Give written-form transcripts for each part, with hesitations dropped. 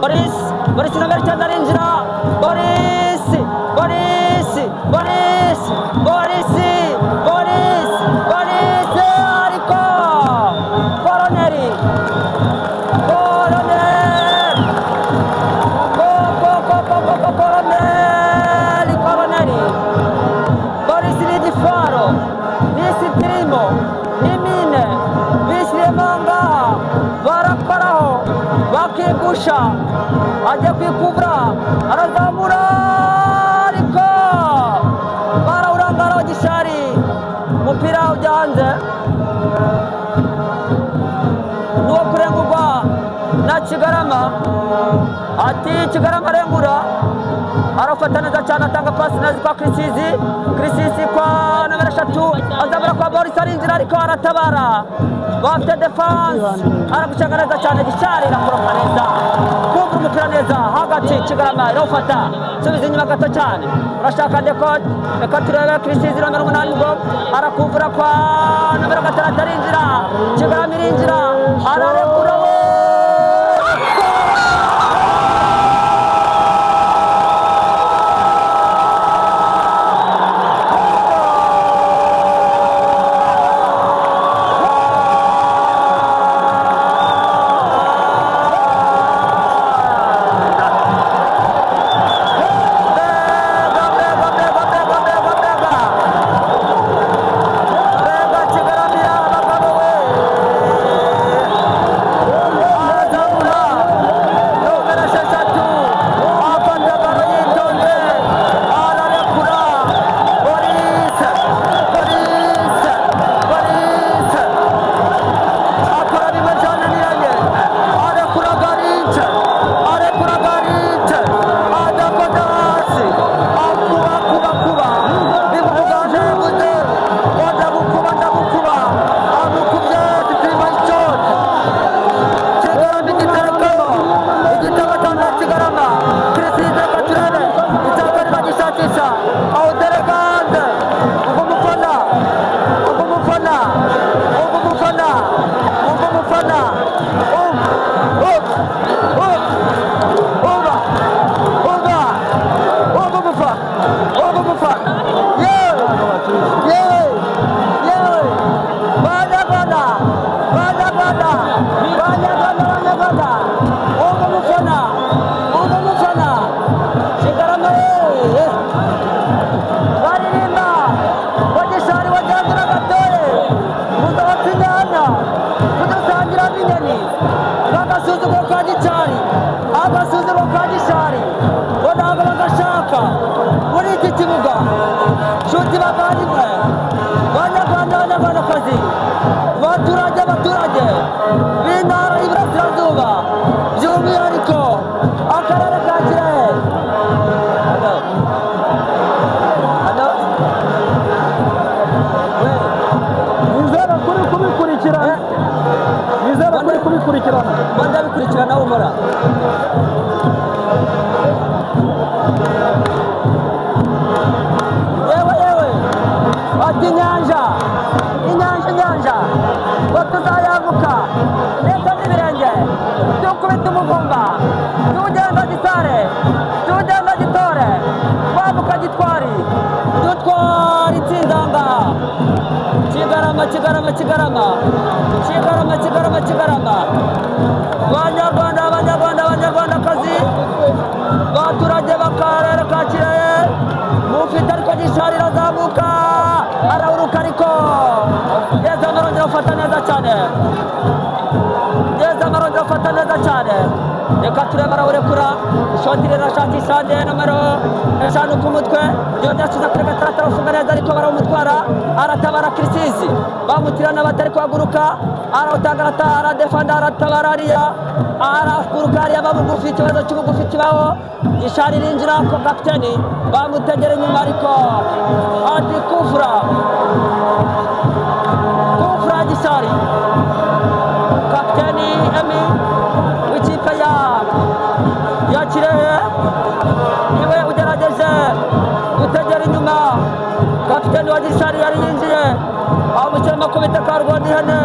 Boris nomero 9 arinjira. Boris ariko koroneri Boris ni gifaro nisi tirimo nimine bisiremanga barakoraho bakigusha ajya kwikubura arazamura ariko barawurangaraho gishari umupira ujya hanze nuwo kurengurwa na Kigarama ati Kigarama arengura arafata neza cyane atanga pasi neza kwa Kirisizi kwa nomero 3 azamura kwa Boris arinjira ariko aratabara bafite defense aragushaka neza cyane gishari nakoroka neza kumva umupira neza hagati Kigarama irofata subiza inyuma gato cyane urashaka reka turebe Kirisizi nomero 8 ngo arakuvura kwa nomero 6 arinjira Kigarama irinjira ararekura abaturage b'intara y'Iburasirazuba by'umwihariko akarere ka Kirehe. Nizera kuri kubikurikirana. Nizera kuri kubikurikirana. Banda bikurikirana umura. Yewe ati inyanja batuzayambuka leta n'ibirenge dukubita umuvumba tugenda Gisare tugenda Gitore twambuka Gitwari dutwara Itsinzanga Kigarama Banyarwandakazi baturage b'akarere ka Kirehe mufite ariko Gishari irazamuka arawuruka ariko Yeza Marongera ufata neza cyane reka turebe arawurekura ishoti rirashakisha nomero 5 ku mutwe yongera asubiza kuri gatandatu arafunga neza ariko barawumutwara aratabara Kirisizi bamutirana batari kuhaguruka arawutanga aradefanda aratabara ariya araguruka ariya bamugufi ikibazo cy'ubugufi kibaho Gishari rinjira ko kapiteni bamutegera inyuma ariko ati kufra Gishari kapiteni Emi w'ikipe ya Kirehe niwe ugerageje gutegera inyuma kapiteni wa Gishari yari yinjiye amushyiramo kubita karwanda ihene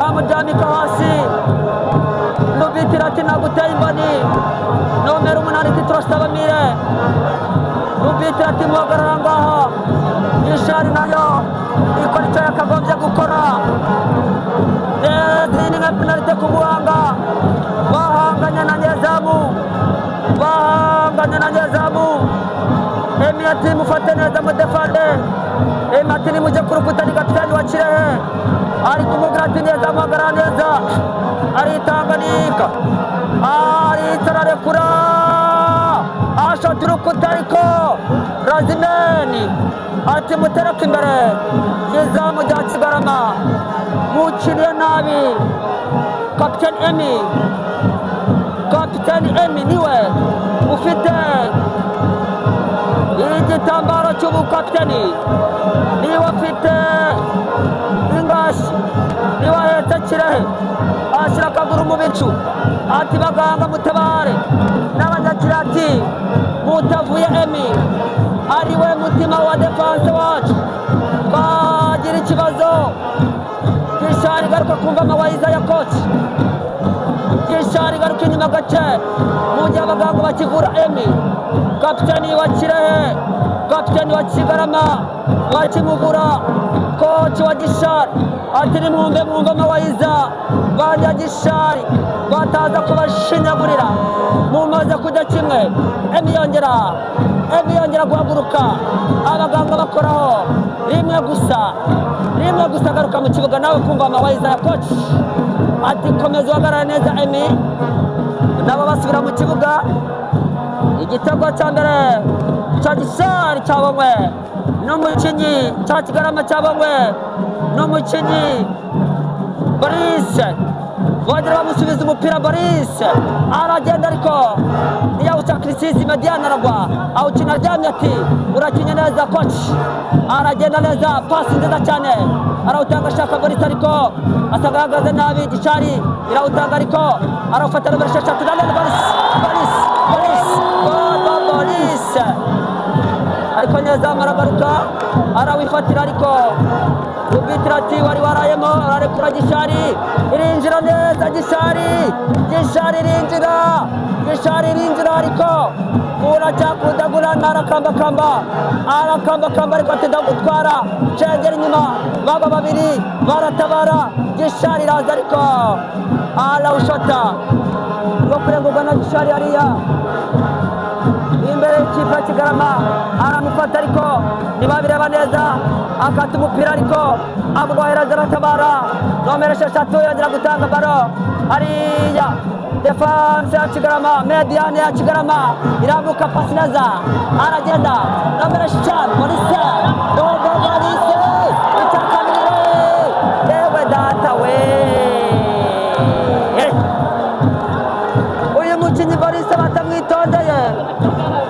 amuryamika hasi Lubitira ati naguteye imboni cyane na nyezamu Emi ati mufate neza mudefande Emi ati nimujye ku rukuta ni kapitani wa Kirehe ari kumubwira ati nyezamu hagarara neza aritanganika aritarekura ashota urukuta ariko Razimeni ati mutereke imbere nyezamu rya Kigarama mukiriye nabi Kapiteni Emi niwe ufite igitambaro cy'ubukapiteni niwe afite ingashi niwe ahetse Kirehe ashyira akaguru mu bicu ati baganga mutabare n'abanyakira ati mutavuye Emi ariwe mutima wa defanse wacu twagira ikibazo Gishari garuka kumva amawayiza ya koci Gishari garuka inyuma gace mu gihe abaganga bakivura Emi kapiteni wa Kirehe kapiteni wa Kigarama bakimuvura koci wa Gishari ati nimwumve amawayiza bajya Gishari bataza kubashinyagurira mumaze kujya kimwe Emi yongera guhaguruka abaganga bakoraho rimwe gusa agaruka mu kibuga nawe kumva amawayiza ya koci ati komeza uhagarara neza Emi nabo basubira mu kibuga igitego cya mbere cya Gishari cyabonywe n'umukinnyi cya Kigarama cyabonywe n'umukinnyi Boris bongera bamusubiza umupira Boris aragenda ariko ntiyawuca Kirisizi Mediane aragwa awukina aryamye ati urakinye neza koci aragenda neza pasi nziza cyane arawutanga ashaka Boris ariko asanga ahagaze nabi Gishari irawutanga ariko arawufata nomero 6 Boris ariko nyezamu aragaruka arawifatira ariko Rubitira ati wari warayemo ararekura Gishari irinjira neza Gishari irinjira ariko uracyakudagurana arakambakamba ariko ati ndagutwara cengera inyuma baba babiri baratabara Gishari iraza ariko arawushota rwo kurengurwa na Gishari hariya imbere y'ikipe ya Kigarama aramufata ariko ntibabireba neza akata umupira ariko amurwahereza aratabara nomero 6 yongera gutanga baro hariya defanse ya Kigarama Mediane ya Kigarama irambuka pasi neza aragenda nomero 5 Borise icyakamire yewe data we uyu mukinnyi Borise batamwitondeye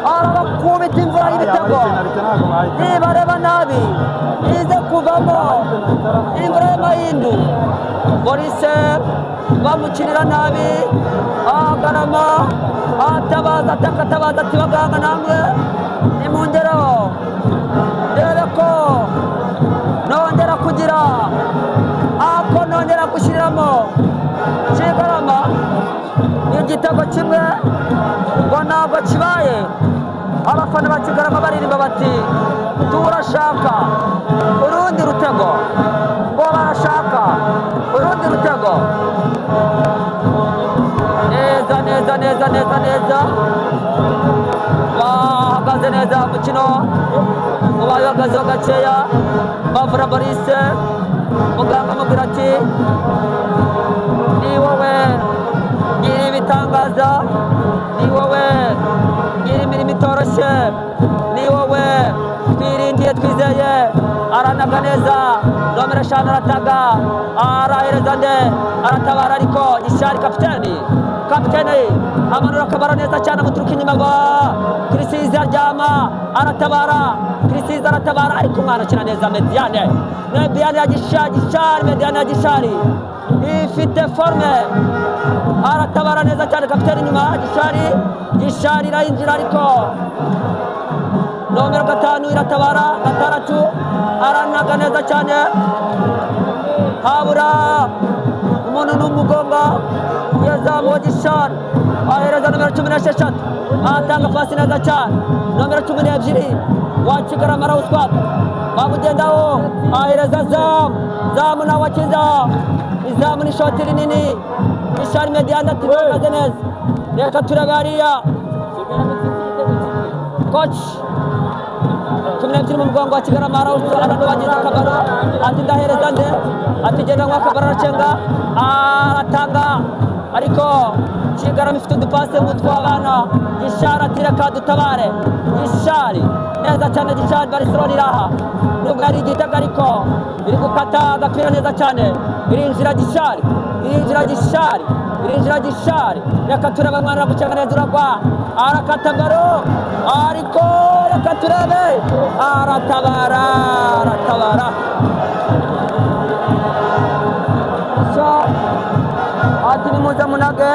arabakubita imvura y'ibitego nibareba nabi ize kuvamo imvura y'amahindu Borise bamukinira nabi Kigarama atabaza atakatabaza ati baganga namwe nimungeraho rebe ko nongera kugira ako nongera gushyiriramo Kigarama igitego kimwe ngo ntabwo kibaye abafana ba Kigarama baririmba bati turashaka urundi rutego ngo barashaka urundi rutego neza bahagaze neza umukino ubaye uhagazeho gakeya bavura Borise muganga amubwira ati ni wowe nyiri ibitangaza ni wowe nyiri imirimo itoroshye ni wowe twiringiye twizeye aranaga neza nomero 5 arataga arahereza nde aratabara ariko Gishari kapiteni amanura akabara neza cyane amuturuka inyuma ngo Kirisizi aryama aratabara Kirisizi aratabara ariko umwana akina neza Mediane ya Gishari Mediane ya Gishari ifite forme aratabara neza cyane kapiteni inyuma Gishari irayinjira ariko nomero 5 iratabara 6 aranaga neza cyane habura umuntu n'umugonga yezamu wa Gishari ahereza nomero 16 atanga pasi neza cyane nomero 12 wa Kigarama arawuswata bamugendaho ahereza zamu nawe wakiza izamu ni shoti rinini Gishari Mediane ati bahagaze neza reka turebe hariya coach 12 mu mugongo wa Kigarama arano bagize akabaro ati ndahereza nde ati genda ngo akabaro aracenga aratanga ariko Kigarama ifite udupase mutwabana Gishari ati reka dutabare Gishari neza cyane Gishari Barcelona iraha nubwo ari igitego ariko iri gukata agapira neza cyane irinjira Gishari reka turebe mwana gucenga neza uragwa arakata baro ariko reka turebe aratabara so ati nimuze munage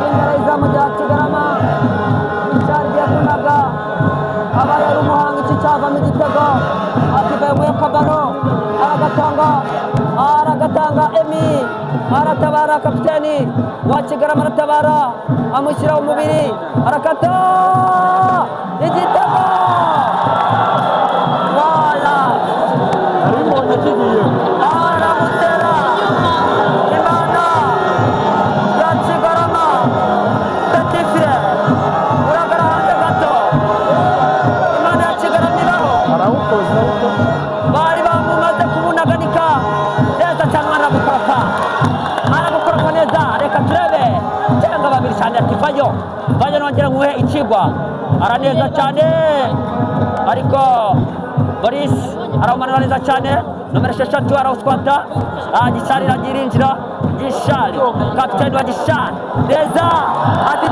ingara izamu rya Kigarama Gishari yakunaga abaye ari umuhanga iki cyavamo igitego ati bamuye kabaro aragatanga Emi aratabara kapiteni wa Kigarama aratabara amushyira umubiri arakata igitego wala arimo nakigiye aramutera Imana ya Kigarama petit frère uragara hanze gato Imana ya Kigarama iraho arawukoze ariko bari bamumaze kubunaganika neza cyane aragukoropa neza reka turebe cyangwa babiri cyane ati vayo nongera nguhe ikigwa araneza cyane ariko Boris arawumanura neza cyane nomero 6 arawuswata Gishari iragirinjira Gishari kapiteni wa Gishari neza ati